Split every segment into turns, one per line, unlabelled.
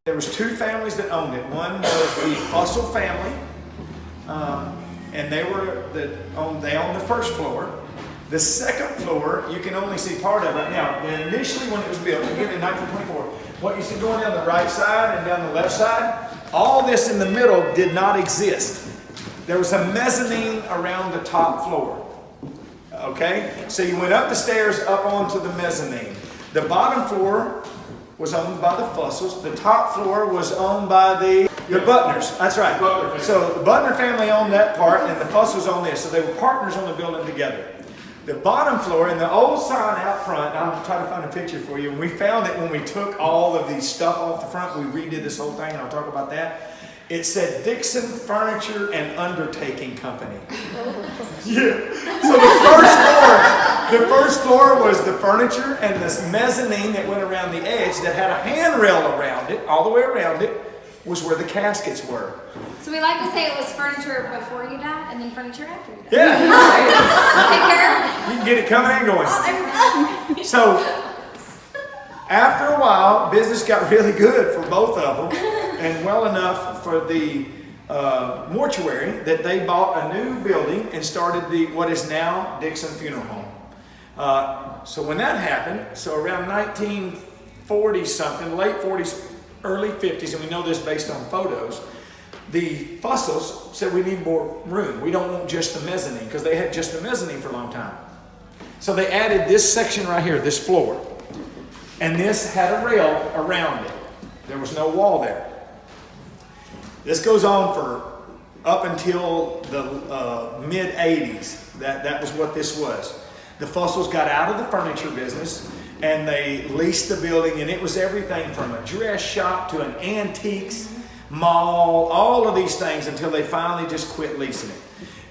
There was two families that owned it. One was the Fussell family, and they owned the first floor. The second floor, you can only see part of it now. Initially, when it was built, again in 1924, what you see going down the right side and down the left side, all this in the middle did not exist. There was a mezzanine around the top floor. Okay, so you went up the stairs up onto the mezzanine. The bottom floor was owned by the Fussells. The top floor was owned by the Butners. That's right. So the Butner family owned that part, and the Fussells owned this. So they were partners on the building together. The bottom floor, and the old sign out front, I'll try to find a picture for you. And we found it when we took all of these stuff off the front. We redid this whole thing, and I'll talk about that. It said Dixon Furniture and Undertaking Company. Yeah. So the first floor was the furniture, and this mezzanine that went around the edge that had a handrail around it, all the way around it, was where the caskets were.
So we like to say it was furniture before you died, and then furniture after you died.
Yeah.
Take care of it.
You can get it coming and going.
Oh,
So after a while, business got really good for both of them, and well enough for the mortuary that they bought a new building and started what is now Dixon Funeral Home. So when that happened, so around 1940 something, late 40s, early 50s, and we know this based on photos, the Fussells said we need more room. We don't want just the mezzanine, because they had just the mezzanine for a long time. So they added this section right here, this floor, and this had a rail around it. There was no wall there. This goes on for up until the mid 80s. That was what this was. The Fussells got out of the furniture business and they leased the building, and it was everything from a dress shop to an antiques mall, all of these things, until they finally just quit leasing it.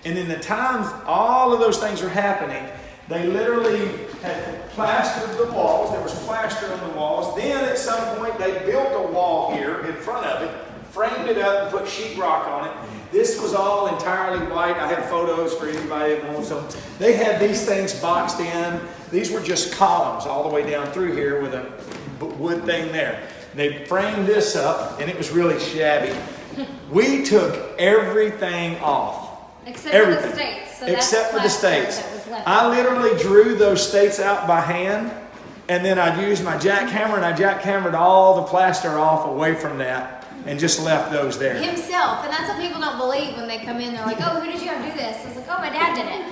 And in the times all of those things were happening, they literally had plastered the walls. There was plaster on the walls. Then at some point they built a wall here in front of it, framed it up and put sheetrock on it. This was all entirely white. I have photos for anybody that wants them. They had these things boxed in. These were just columns all the way down through here with a wood thing there. They framed this up, and it was really shabby. We took everything off.
Except for the states. So
except for the states. I literally drew those states out by hand, and then I'd use my jackhammer, and I jackhammered all the plaster off away from that, and just left those there.
Himself, and that's what people don't believe when they come in. They're like, "Oh, who did you have do this?" I was like, "Oh, my dad did it."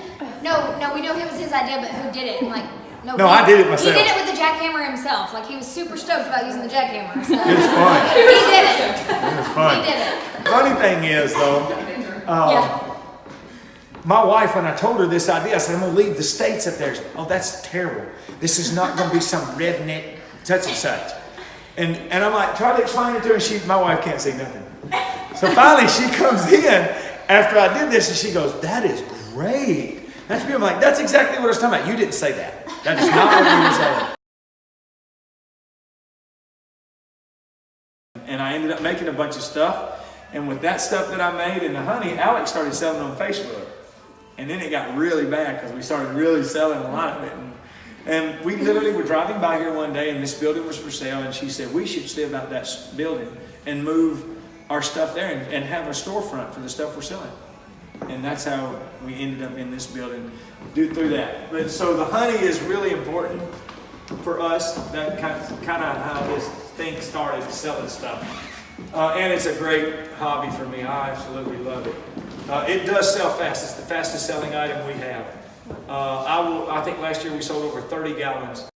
No, we know it was his idea, but who did it? Like,
no, I did it myself.
He did it with the jackhammer himself. Like, he was super stoked about using the jackhammer. So.
It was fun.
He did it.
It was fun.
He did it.
Funny thing is, though, my wife, when I told her this idea, I said, "I'm going to leave the states up there." She said, "Oh, that's terrible. This is not going to be some redneck such and such." And I'm like, trying to explain it to her, and my wife can't see nothing. So finally she comes in after I did this, and she goes, "That is great." That's me. I'm like, "That's exactly what I was talking about. You didn't say that. That is not what you were saying." And I ended up making a bunch of stuff. And with that stuff that I made and the honey, Alex started selling on Facebook. And then it got really bad because we started really selling a lot of it. And we literally were driving by here one day, and this building was for sale, and she said, "We should see about that building and move our stuff there and have a storefront for the stuff we're selling." And that's how we ended up in this building through that. But so the honey is really important for us. That kind of how this thing started, selling stuff. And it's a great hobby for me. I absolutely love it. It does sell fast. It's the fastest selling item we have. I think last year we sold over 30 gallons.